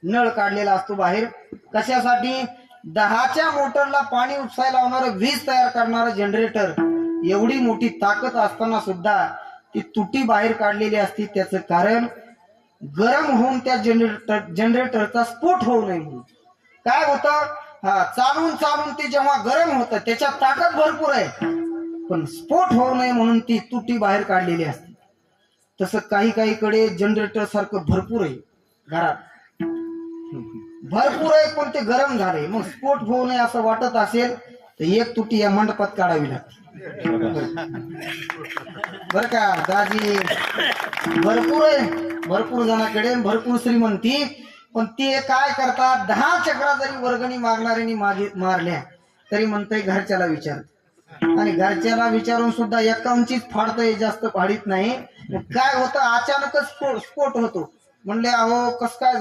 नळ काढलेला असतो बाहेर. कशासाठी? 10च्या मोटरला पाणी उपसायला लावणारं, वीज तयार करणारं जनरेटर, एवढी मोठी ताकद असताना सुद्धा ती तुटी बाहेर काढलेली असती. त्याचं कारण गरम होऊन त्या जनरेटरचा स्फोट होऊ नये म्हणून. काय होतं, चालून चालून ते जेव्हा गरम होतं त्याच्यात ताकद भरपूर आहे, पण स्फोट होऊ नये म्हणून ती तुटी बाहेर काढलेली असते. तसं काही काही कडे जनरेटर सारखं भरपूर आहे, घरात भरपूर आहे, पण ते गरम झाले. मग स्फोट होऊ नये असं वाटत असेल तर एक तुटी या मंडपात काढावी लागते. बर का दाजी, भरपूर आहे, भरपूर जणांकडे भरपूर श्रीमंती, पण ते काय करतात, 10 चक्रा जरी वर्गणी मागणाऱ्यांनी मारल्या तरी म्हणतंय घरच्याला विचार, आणि घरच्याला विचारून सुद्धा एकांचीच फाडतंय, जास्त फाडीत नाही. काय होतं, अचानकच स्फोट होतो. म्हणले अहो कस काय